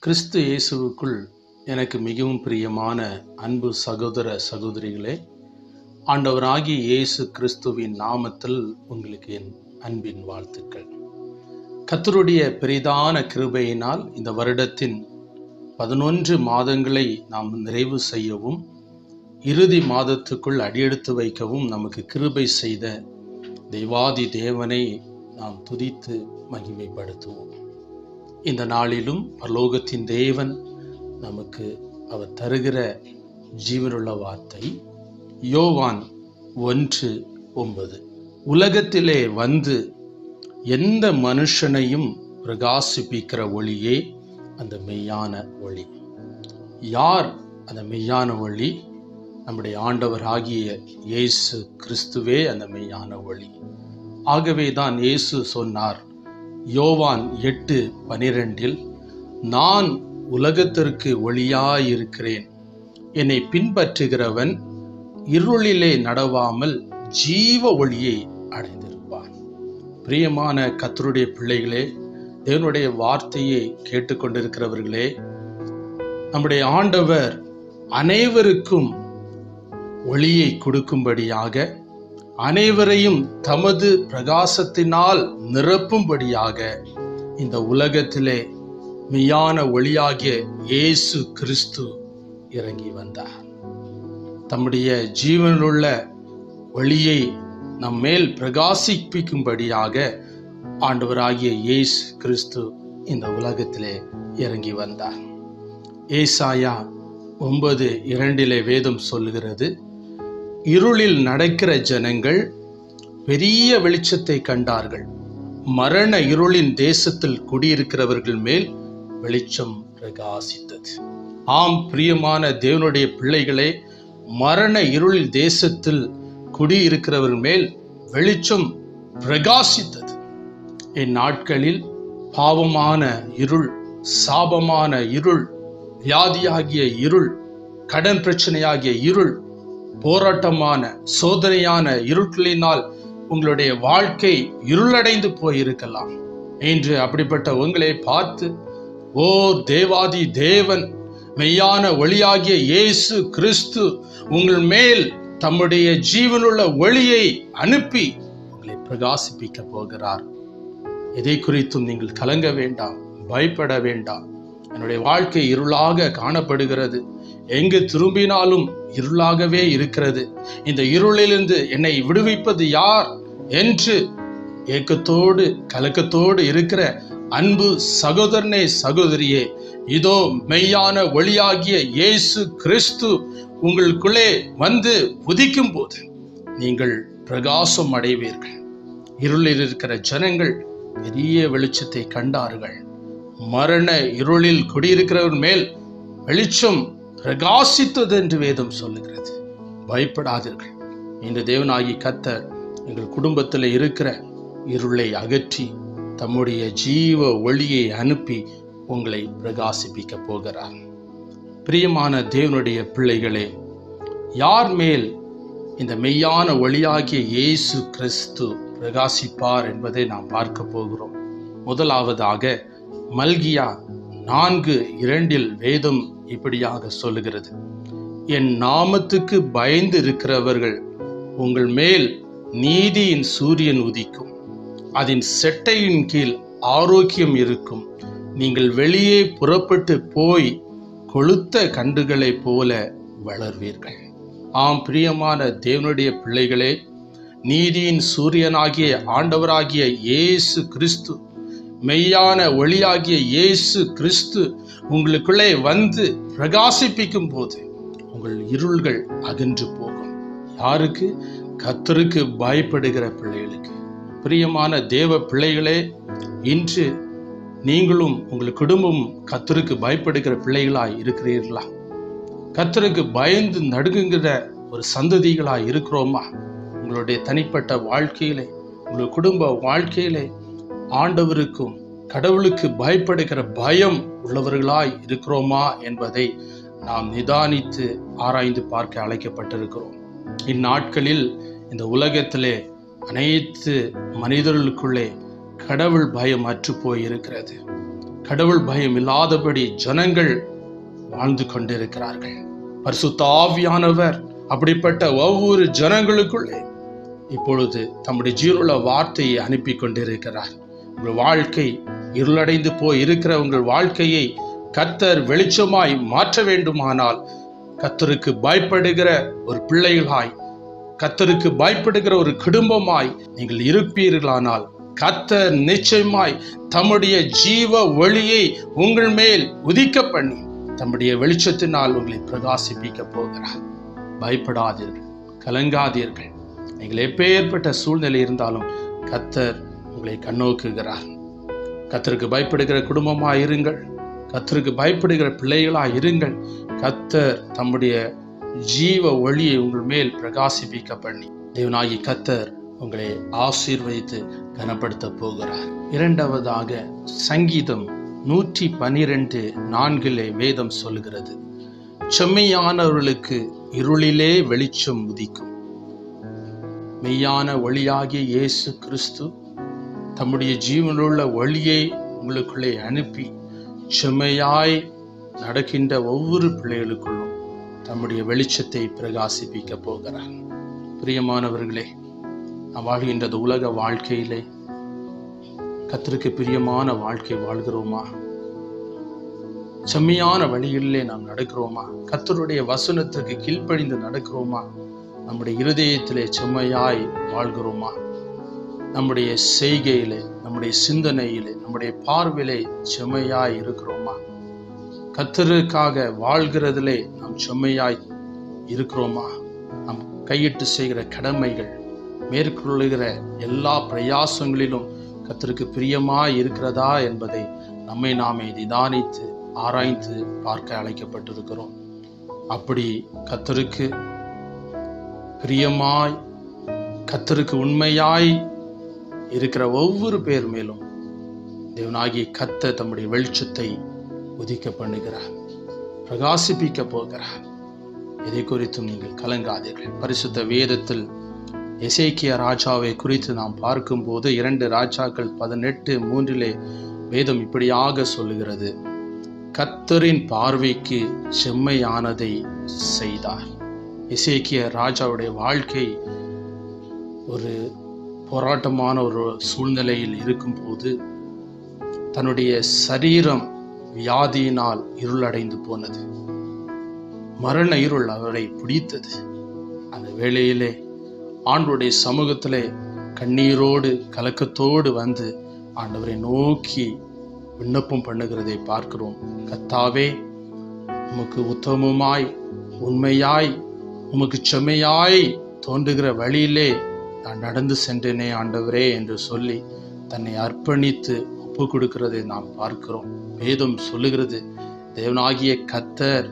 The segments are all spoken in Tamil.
கிறிஸ்து இயேசுவுக்குள் எனக்கு மிகவும் பிரியமான அன்பு சகோதர சகோதரிகளே, ஆண்டவராகிய இயேசு கிறிஸ்துவின் நாமத்தில் உங்களுக்கு என் அன்பின் வாழ்த்துக்கள். கர்த்தருடைய பெரிதான கிருபையினால் இந்த வருடத்தின் 11 மாதங்களை நாம் நிறைவு செய்யவும், இறுதி மாதத்துக்குள் அடியெடுத்து வைக்கவும் நமக்கு கிருபை செய்த தெய்வாதி தேவனை நாம் துதித்து மகிமைப்படுத்துவோம். இந்த நாளிலும் பரலோகத்தின் தேவன் நமக்கு அவர் தருகிற ஜீவனுள்ள வார்த்தை யோவான் 1:9. உலகத்திலே வந்து எந்த மனுஷனையும் பிரகாசிப்பிக்கிற ஒளியே அந்த மெய்யான ஒளி. யார் அந்த மெய்யான ஒளி? நம்முடைய ஆண்டவராகிய இயேசு கிறிஸ்துவே அந்த மெய்யான ஒளி. ஆகவே தான் இயேசு சொன்னார் யோவான் 8:12, நான் உலகத்திற்கு ஒளியாயிருக்கிறேன், என்னை பின்பற்றுகிறவன் இருளிலே நடவாமல் ஜீவ ஒளியை அடைந்திருப்பான். பிரியமான கர்த்தருடைய பிள்ளைகளே, தேவனுடைய வார்த்தையை கேட்டுக்கொண்டிருக்கிறவர்களே, நம்முடைய ஆண்டவர் அனைவருக்கும் ஒளியை கொடுக்கும்படியாக, அனைவரையும் தமது பிரகாசத்தினால் நிரப்பும்படியாக இந்த உலகத்திலே மெய்யான ஒளியாகிய இயேசு கிறிஸ்து இறங்கி வந்தார். தம்முடைய ஜீவனுள்ள ஒளியை நம்மேல் பிரகாசிப்பிக்கும்படியாக ஆண்டவராகிய இயேசு கிறிஸ்து இந்த உலகத்திலே இறங்கி வந்தார். ஏசாயா 9:2 வேதம் சொல்லுகிறது, இருளில் நடக்கிற ஜனங்கள் பெரிய வெளிச்சத்தை கண்டார்கள், மரண இருளின் தேசத்தில் குடியிருக்கிறவர்கள் மேல் வெளிச்சம் பிரகாசித்தது. ஆம் பிரியமான தேவனுடைய பிள்ளைகளே, மரண இருளின் தேசத்தில் குடியிருக்கிறவர்கள் மேல் வெளிச்சம் பிரகாசித்தது. என் நாட்களில் பாவமான இருள், சாபமான இருள், வியாதியாகிய இருள், கடன் பிரச்சனையாகிய இருள், போராட்டமான சோதனையான இருட்களினால் உங்களுடைய வாழ்க்கை இருளடைந்து போயிருக்கலாம். இன்று அப்படிப்பட்ட உங்களை பார்த்து, ஓ தேவாதி தேவன், மெய்யான ஒளியாகிய இயேசு கிறிஸ்து உங்கள் மேல் தம்முடைய ஜீவனுள்ள ஒளியை அனுப்பி உங்களை பிரகாசிப்பிக்க போகிறார். எதை குறித்தும் நீங்கள் கலங்க வேண்டாம், பயப்பட வேண்டாம். என்னுடைய வாழ்க்கை இருளாக காணப்படுகிறது, எங்கு திரும்பினாலும் இருளாகவே இருக்கிறது, இந்த இருளிலிருந்து என்னை விடுவிப்பது யார் என்று ஏக்கத்தோடு கலக்கத்தோடு இருக்கிற அன்பு சகோதரனே சகோதரியே, இதோ மெய்யான ஒளியாகிய இயேசு கிறிஸ்து உங்களுக்குள்ளே வந்து உதிக்கும் போது நீங்கள் பிரகாசம் அடைவீர்கள். இருளில் இருக்கிற ஜனங்கள் பெரிய வெளிச்சத்தை கண்டார்கள். மரண இருளில் குடியிருக்கிறவர் மேல் வெளிச்சம் பிரகாசித்தது என்று வேதம் சொல்லுகிறது. பயப்படாதீர்கள். இன்று தேவனாகி கர்த்தர் எங்கள் குடும்பத்தில் இருக்கிற இருளை அகற்றி தம்முடைய ஜீவ ஒளியை அனுப்பி உங்களை பிரகாசிப்பிக்க போகிறார். பிரியமான தேவனுடைய பிள்ளைகளே, யார் மேல் இந்த மெய்யான ஒளியாகிய இயேசு கிறிஸ்து பிரகாசிப்பார் என்பதை நாம் பார்க்க போகிறோம். முதலாவதாக மல்கியா 4:2 வேதம் இப்படியாக சொல்லுகிறது, என் நாமத்துக்கு பயந்து இருக்கிறவர்கள் உங்கள் மேல் நீதியின் சூரியன் உதிக்கும், அதன் செட்டையின் கீழ் ஆரோக்கியம் இருக்கும், நீங்கள் வெளியே புறப்பட்டு போய் கொழுத்த கன்றுகளைப் போல வளர்வீர்கள். ஆம் பிரியமான தேவனுடைய பிள்ளைகளே, நீதியின் சூரியனாகிய ஆண்டவராகிய இயேசு கிறிஸ்து, மெய்யான ஒளியாகிய இயேசு கிறிஸ்து உங்களுக்குள்ளே வந்து பிரகாசிப்பிக்கும் போது உங்கள் இருள்கள் அகன்று போகும். யாருக்கு? கர்த்தருக்கு பயப்படுகிற பிள்ளைகளுக்கு. பிரியமான தேவ பிள்ளைகளே, இன்று நீங்களும் உங்கள் குடும்பமும் கர்த்தருக்கு பயப்படுகிற பிள்ளைகளாய் இருக்கிறீர்களா? கர்த்தருக்கு பயந்து நடுங்குகிற ஒரு சந்ததிகளாய் இருக்கிறோமா? உங்களுடைய தனிப்பட்ட வாழ்க்கையிலே, உங்கள் குடும்ப வாழ்க்கையிலே ஆண்டவருக்கும் கடவுளுக்கு பயப்படுகிற பயம் உள்ளவர்களாய் இருக்கிறோமா என்பதை நாம் நிதானித்து ஆராய்ந்து பார்க்க அழைக்கப்பட்டிருக்கிறோம். இந்நாட்களில் இந்த உலகத்திலே அனைத்து மனிதர்களுக்குள்ளே கடவுள் பயம் அற்று போயிருக்கிறது. கடவுள் பயம் இல்லாதபடி ஜனங்கள் வாழ்ந்து கொண்டிருக்கிறார்கள். பரிசுத்த ஆவியானவர் அப்படிப்பட்ட ஒவ்வொரு ஜனங்களுக்குள்ளே இப்பொழுது தம்முடைய ஜீவனுள்ள வார்த்தையை அனுப்பி கொண்டிருக்கிறார். உங்கள் வாழ்க்கை இருளடைந்து போய் இருக்கிற உங்கள் வாழ்க்கையை கர்த்தர் வெளிச்சமாய் மாற்ற வேண்டுமானால், கர்த்தருக்கு பயப்படுகிற ஒரு பிள்ளைகளாய், கர்த்தருக்கு பயப்படுகிற ஒரு குடும்பமாய் நீங்கள் இருப்பீர்களானால், கர்த்தர் நிச்சயமாய் தம்முடைய ஜீவ ஒளியை உங்கள் மேல் உதிக்க பண்ணி தம்முடைய வெளிச்சத்தினால் உங்களை பிரகாசிப்பிக்க போகிறார். பயப்படாதீர்கள், கலங்காதீர்கள். நீங்கள் எப்பேற்பட்ட சூழ்நிலை இருந்தாலும் கர்த்தர் உங்களை கண்ணோக்குகிறார். கர்த்தருக்கு பயப்படுகிற குடும்பமாய் இருங்கள், கர்த்தருக்கு பயப்படுகிற பிள்ளைகளாய் இருங்கள். கர்த்தர் தம்முடைய ஜீவ ஒளியை உங்கள் மேல் பிரகாசிப்பிக்க பண்ணி தேவனாகி கர்த்தர் உங்களை ஆசீர்வதித்து கனப்படுத்த போகிறார். இரண்டாவதாக சங்கீதம் 112:4 வேதம் சொல்லுகிறது, செம்மையானவர்களுக்கு இருளிலே வெளிச்சம் உதிக்கும். மெய்யான ஒளியாகிய இயேசு கிறிஸ்து தம்முடைய ஜீவனுள்ள ஒளியை உங்களுக்குள்ளே அனுப்பி செம்மையாய் நடக்கின்ற ஒவ்வொரு பிள்ளைகளுக்குள்ளும் தம்முடைய வெளிச்சத்தை பிரகாசிப்பிக்க போகிறார். பிரியமானவர்களே, நாம் வாழ்கின்றது உலக வாழ்க்கையிலே கர்த்தருக்கு பிரியமான வாழ்க்கை வாழ்கிறோமா? செம்மையான வழிகளிலே நாம் நடக்கிறோமா? கர்த்தருடைய வசனத்துக்கு கீழ்ப்படிந்து நடக்கிறோமா? நம்முடைய இருதயத்திலே செம்மையாய் வாழ்கிறோமா? நம்முடைய செய்கையிலே, நம்முடைய சிந்தனையிலே, நம்முடைய பார்வையிலே செம்மையாய் இருக்கிறோமா? கர்த்தருக்காக வாழ்கிறதிலே நாம் செம்மையாய் இருக்கிறோமா? நாம் கையிட்டு செய்கிற கடமைகள், மேற்கொள்ளுகிற எல்லா பிரயாசங்களிலும் கர்த்தருக்கு பிரியமாய் இருக்கிறதா என்பதை நம்மை நாமே நிதானித்து ஆராய்ந்து பார்க்க அழைக்கப்பட்டிருக்கிறோம். அப்படி கர்த்தருக்கு பிரியமாய், கர்த்தருக்கு உண்மையாய் இருக்கிற ஒவ்வொரு பேர் மேலும் தேவனாகிய கர்த்தர் தம்முடைய வெளிச்சத்தை உதிக்க பண்ணுகிறார், பிரகாசிப்பிக்க போகிறார். இதை குறித்தும் நீங்கள் கலங்காதீர்கள். பரிசுத்த வேதத்தில் எசேக்கியா ராஜாவை குறித்து நாம் பார்க்கும்போது 2 ராஜாக்கள் 18:3 வேதம் இப்படியாக சொல்லுகிறது, கர்த்தரின் பார்வைக்கு செம்மையானதை செய்தார். எசேக்கியா ராஜாவுடைய வாழ்க்கை ஒரு போராட்டமான ஒரு சூழ்நிலையில் இருக்கும்போது தன்னுடைய சரீரம் வியாதியினால் இருளடைந்து போனது. மரண இருள் அவரை பிடித்தது. அந்த வேளையிலே ஆண்டவருடைய சமூகத்திலே கண்ணீரோடு கலக்கத்தோடு வந்து ஆண்டவரை நோக்கி விண்ணப்பம் பண்ணுகிறதை பார்க்கிறோம். கர்த்தாவே, உமக்கு உத்தமமாய், உண்மையாய், உமக்கு செம்மையாய் தோன்றுகிற வழியிலே நான் நடந்து சென்றேனே ஆண்டவரே என்று சொல்லி தன்னை அர்ப்பணித்து ஒப்பு கொடுக்கிறதை நாம் பார்க்கிறோம். வேதம் சொல்லுகிறது, தேவனாகிய கர்த்தர்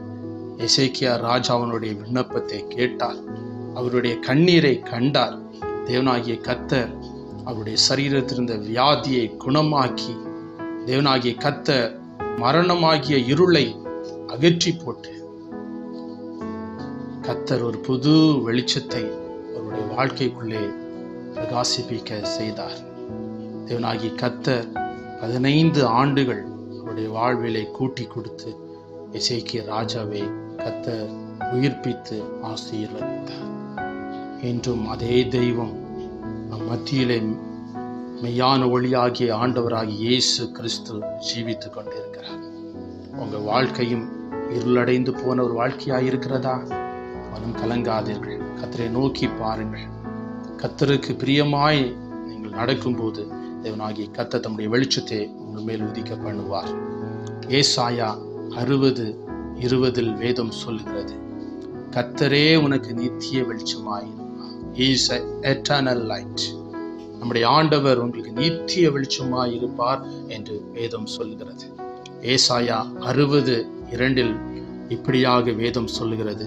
எசேக்கியா ராஜாவினுடைய விண்ணப்பத்தை கேட்டார், அவருடைய கண்ணீரை கண்டார். தேவனாகிய கர்த்தர் அவருடைய சரீரத்திலிருந்த வியாதியை குணமாக்கி, தேவனாகிய கர்த்தர் மரணமாகிய இருளை அகற்றி போட்டு கர்த்தர் ஒரு புது வெளிச்சத்தை அவருடைய வாழ்க்கைக்குள்ளே பிரகாசிப்பிக்க செய்தார். தேவனாகிய கர்த்தர் 15 ஆண்டுகள் அவருடைய வாழ்விலை கூட்டி கொடுத்து எசேக்கியா ராஜாவை கர்த்தர் உயிர்ப்பித்து ஆசீர்வதித்தார். இன்றும் அதே தெய்வம் நம் மத்தியிலே மெய்யான ஒளியாகிய ஆண்டவராகிய இயேசு கிறிஸ்து ஜீவித்துக் கொண்டிருக்கிறார். உங்கள் வாழ்க்கையும் இருளடைந்து போன ஒரு வாழ்க்கையாக இருக்கிறதா? மனம் கலங்காதீர்கள், கர்த்தரை நோக்கி பாருங்கள். கர்த்தருக்கு பிரியமாய் நீங்கள் நடக்கும்போது தேவனாகிய கர்த்தர் தம்முடைய வெளிச்சத்தை உங்கள் மேல் உதிக்க பண்ணுவார். ஏசாயா 60:20 வேதம் சொல்லுகிறது, கர்த்தரே உனக்கு நித்திய வெளிச்சமாயிருப்பார். He is an eternal light. நம்முடைய ஆண்டவர் உங்களுக்கு நித்திய வெளிச்சமாயிருப்பார் என்று வேதம் சொல்லுகிறது. ஏசாயா 60:2 இப்படியாக வேதம் சொல்லுகிறது,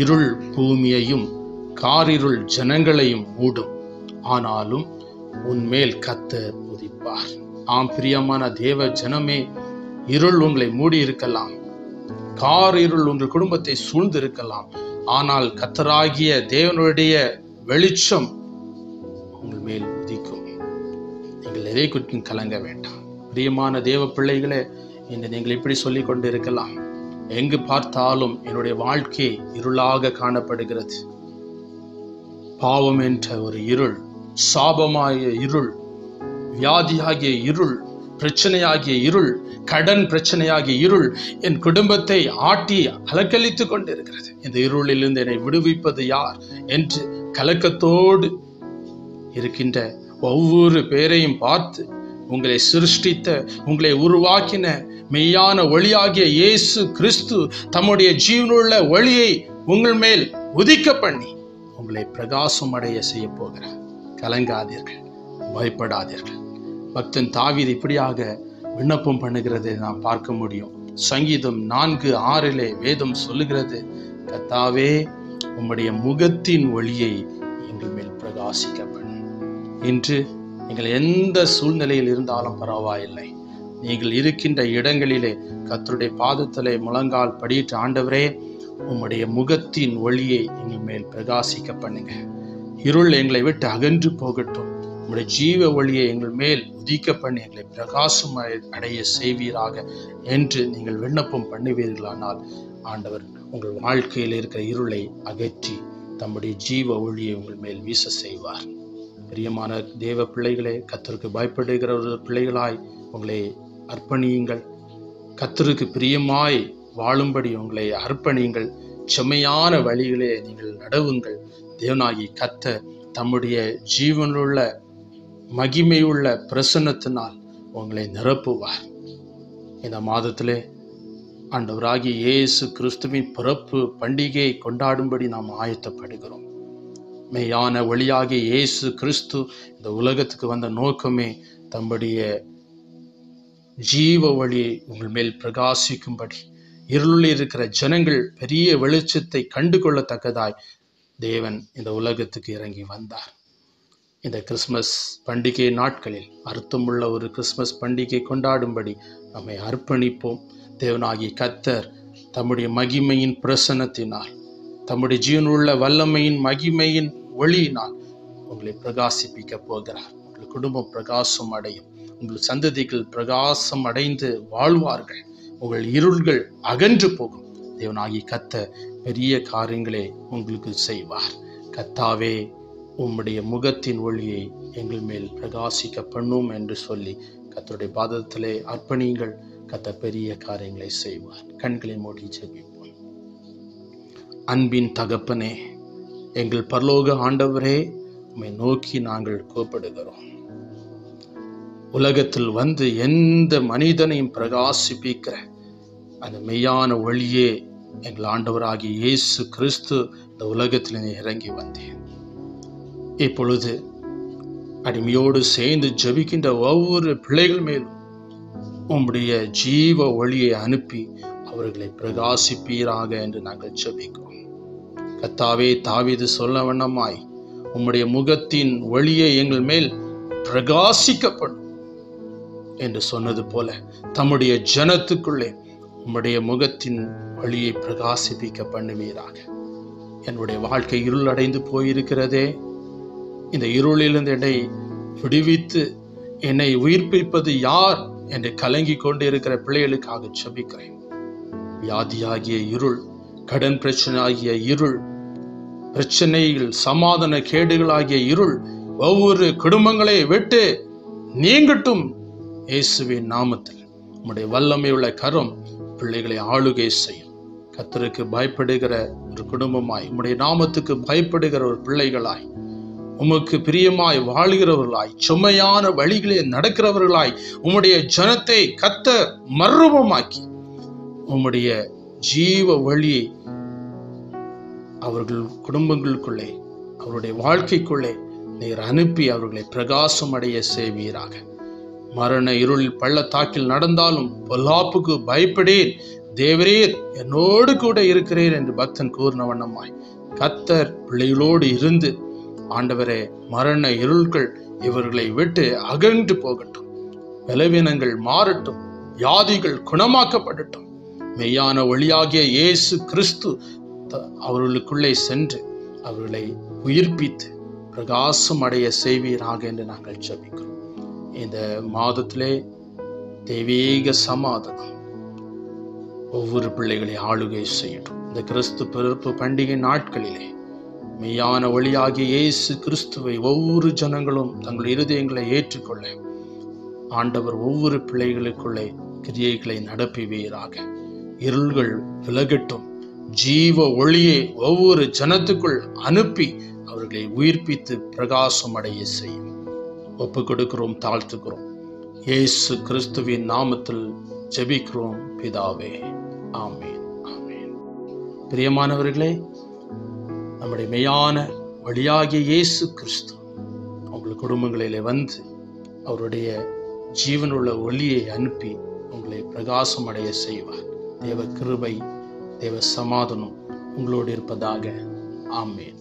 இருள் பூமியையும் காரிருள் ஜனங்களையும் மூடும், ஆனாலும் உன்மேல் கர்த்தர் உதிப்பார். ஆம் பிரியமான தேவ ஜனமே, இருள் உங்களை மூடி இருக்கலாம், காரிருள் உங்கள் குடும்பத்தை சூழ்ந்து இருக்கலாம், ஆனால் கர்த்தராகிய தேவனுடைய வெளிச்சம் உங்கள் மேல் உதிக்கும். நீங்கள் எதை குறித்தும் கலங்க வேண்டாம். பிரியமான தேவ பிள்ளைகளே, இன்று நீங்கள் இப்படி சொல்லிக் கொண்டு இருக்கலாம், எங்கு பார்த்தாலும் என்னுடைய வாழ்க்கை இருளாக காணப்படுகிறது. பாவம் என்ற ஒரு இருள், சாபமாகிய இருள், வியாதியாகிய இருள், பிரச்சனையாகிய இருள், கடன் பிரச்சனையாகிய இருள் என் குடும்பத்தை ஆட்டி அலக்கழித்துக் கொண்டிருக்கிறது. இந்த இருளிலிருந்து என்னை விடுவிப்பது யார் என்று கலக்கத்தோடு இருக்கின்ற ஒவ்வொரு பேரையும் பார்த்து, உங்களை சிருஷ்டித்த, உங்களை உருவாக்கின மெய்யான ஒளியாகிய இயேசு கிறிஸ்து தம்முடைய ஜீவனுள்ள ஒளியை உங்கள் மேல் உதிக்க பண்ணி உங்களை பிரகாசம் அடைய செய்ய போகிறார். கலங்காதீர்கள், பயப்படாதீர்கள். பக்தன் தாவீது இப்படியாக விண்ணப்பம் பண்ணுகிறதை நாம் பார்க்க முடியும். சங்கீதம் 4:6 வேதம் சொல்லுகிறது, கர்த்தாவே உம்முடைய முகத்தின் ஒளியை எங்கள் மேல் பிரகாசிக்க பண்ணு. இன்று நீங்கள் எந்த சூழ்நிலையில் இருந்தாலும் பரவாயில்லை, நீங்கள் இருக்கின்ற இடங்களிலே கர்த்தருடைய பாதத்திலே முழங்கால் படியிட்டு, ஆண்டவரே உம்முடைய முகத்தின் ஒளியை எங்கள் மேல் பிரகாசிக்க பண்ணுங்க. இருள் எங்களை விட்டு அகன்று போகட்டும். உம்முடைய ஜீவ ஒளியை எங்கள் மேல் உதிக்க பண்ணி எங்களை பிரகாசம் அடைய செய்வீராக என்று நீங்கள் விண்ணப்பம் பண்ணுவீர்களானால், ஆண்டவர் உங்கள் வாழ்க்கையில் இருக்கிற இருளை அகற்றி தம்முடைய ஜீவ ஒளியை உங்கள் மேல் வீச செய்வார். பிரியமான தேவ பிள்ளைகளே, கர்த்தருக்கு பயப்படுகிற ஒரு பிள்ளைகளாய் உங்களை அர்ப்பணியுங்கள். கர்த்தருக்கு பிரியமாய் வாழும்படி உங்களை அர்ப்பணியுங்கள். செம்மையான வழிகளே நீங்கள் நடவுங்கள். தேவனாகி கர்த்தர் தம்முடைய ஜீவனுள்ள மகிமையுள்ள பிரசன்னத்தினால் உங்களை நிரப்புவார். இந்த மாதத்திலே ஆண்டவராகிய இயேசு கிறிஸ்துவின் பிறப்பு பண்டிகையை கொண்டாடும்படி நாம் ஆயத்தப்படுகிறோம். மெய்யான ஒளியாகிய இயேசு கிறிஸ்து இந்த உலகத்துக்கு வந்த நோக்கமே தம்முடைய ஜீவ ஒளியை உங்கள் மேல் பிரகாசிக்கும்படி, இருளில் இருக்கிற ஜனங்கள் பெரிய வெளிச்சத்தை கண்டு கொள்ளத்தக்கதாய் தேவன் இந்த உலகத்துக்கு இறங்கி வந்தார். இந்த கிறிஸ்மஸ் பண்டிகை நாட்களில் அர்த்தமுள்ள ஒரு கிறிஸ்மஸ் பண்டிகை கொண்டாடும்படி நம்மை அர்ப்பணிப்போம். தேவனாகிய கர்த்தர் தம்முடைய மகிமையின் பிரசன்னத்தினால், தம்முடைய ஜீவனுள்ள வல்லமையின் மகிமையின் ஒளியினால் உங்களை பிரகாசிப்பிக்க போகிறார். உங்கள் குடும்பம் பிரகாசம் அடையும். உங்கள் சந்ததிகள் பிரகாசம் அடைந்து வாழ்வார்கள். உங்கள் இருள்கள் அகன்று போகும். தேவனாகிய கர்த்தர் பெரிய காரியங்களை உங்களுக்கு செய்வார். கர்த்தாவே உம்முடைய முகத்தின் ஒளியை எங்கள் மேல் பிரகாசிக்க பண்ணும் என்று சொல்லி கர்த்தருடைய பாதத்திலே அர்ப்பணியுங்கள். கர்த்தர் பெரிய காரியங்களை செய்வார். கண்களை மூடி ஜெபிப்போம். அன்பின் தகப்பனே, எங்கள் பரலோக ஆண்டவரே, உம்மை நோக்கி நாங்கள் கூப்பிடுகிறோம். உலகத்தில் வந்து எந்த மனிதனையும் பிரகாசிப்பிக்கிற அந்த மெய்யான ஒளியே எங்கள் ஆண்டவராகிய இயேசு கிறிஸ்து இந்த உலகத்தில் இறங்கி வந்தேன். இப்பொழுது அடிமையோடு சேர்ந்து ஜெபிக்கின்ற ஒவ்வொரு பிள்ளைகள் மேலும் உம்முடைய ஜீவ ஒளியை அனுப்பி அவர்களை பிரகாசிப்பீராக என்று நாங்கள் ஜெபிக்கிறோம். கர்த்தாவே, தாவீது சொல்ல வண்ணமாய் உம்முடைய முகத்தின் ஒளியை எங்கள் மேல் பிரகாசிக்கப்படும் என்று சொன்னது போல தம்முடைய ஜனத்துக்குள்ளே உம்முடைய முகத்தின் ஒளியை பிரகாசிப்பிக்க பண்ணுவீராக. என்னுடைய வாழ்க்கை இருள் அடைந்து போயிருக்கிறதே, இந்த இருளிலிருந்து என்னை விடுவித்து என்னை உயிர்ப்பிப்பது யார் என்று கலங்கி கொண்டு இருக்கிற பிள்ளைகளுக்காக ஜெபிக்கிறேன். வியாதியாகிய இருள், கடன் பிரச்சனை ஆகிய இருள், பிரச்சனைகள், சமாதான கேடுகளாகிய இருள் ஒவ்வொரு குடும்பங்களை விட்டு நீங்கட்டும். இயேசுவின் நாமத்தில் உம்முடைய வல்லமையுள்ள கரம் பிள்ளைகளை ஆளுகை செய்யும். கர்த்தருக்கு பயப்படுகிற ஒரு குடும்பமாய், உம்முடைய நாமத்துக்கு பயப்படுகிற ஒரு பிள்ளைகளாய், உமக்கு பிரியமாய் வாழ்கிறவர்களாய், சுமையான வழிகளே நடக்கிறவர்களாய் உம்முடைய ஜனத்தை கர்த்தர் மர்வமாக்கி உம்முடைய ஜீவ வழியை அவர்கள் குடும்பங்களுக்குள்ளே, அவருடைய வாழ்க்கைக்குள்ளே நீர் அனுப்பி அவர்களை பிரகாசம் அடைய செய்வீராக. மரண இருளில் பள்ளத்தாக்கில் நடந்தாலும் பொல்லாப்புக்கு பயப்படேன், தேவரீர் என்னோடு கூட இருக்கிறீர் என்று பக்தன் கூறின வண்ணமாய் கர்த்தர் பிள்ளைகளோடு இருந்து, ஆண்டவரே, மரண இருள்கள் இவர்களை விட்டு அகன்று போகட்டும், பலவீனங்கள் மாறட்டும், வியாதிகள் குணமாக்கப்படட்டும். மெய்யான ஒளியாகிய இயேசு கிறிஸ்து அவர்களுக்குள்ளே சென்று அவர்களை உயிர்ப்பித்து பிரகாசம் அடைய செய்வீராக என்று நாங்கள் ஜெபிக்கிறோம். இந்த மாதத்திலே தெய்வீக சமாதானம் ஒவ்வொரு பிள்ளைகளை ஆளுகை செய்யட்டும். இந்த கிறிஸ்து பிறப்பு பண்டிகை நாட்களிலே மெய்யான ஒளியாகிய இயேசு கிறிஸ்துவை ஒவ்வொரு ஜனங்களும் தங்கள் இருதயங்களை ஏற்றுக்கொள்ள ஆண்டவர் ஒவ்வொரு பிள்ளைகளுக்குள்ளே கிரியைகளை நடப்புவீராக. இருள்கள் விலகட்டும். ஜீவ ஒளியை ஒவ்வொரு ஜனத்துக்குள் அனுப்பி அவர்களை உயிர்ப்பித்து பிரகாசம் அடைய செய்யும். ஒப்பு கொடுக்கிறோம், தாழ்த்துக்கிறோம். இயேசு கிறிஸ்துவின் நாமத்தில் ஜெபிக்கிறோம் பிதாவே. ஆமேன், ஆமேன். பிரியமானவர்களே, நம்முடைய மெய்யான வழியாகிய இயேசு கிறிஸ்து உங்கள் குடும்பங்களிலே வந்து அவருடைய ஜீவனுள்ள ஒளியை அனுப்பி உங்களை பிரகாசம் அடைய செய்வார். தேவ கிருபை, தேவ சமாதானம் உங்களோடு இருப்பதாக. ஆமேன்.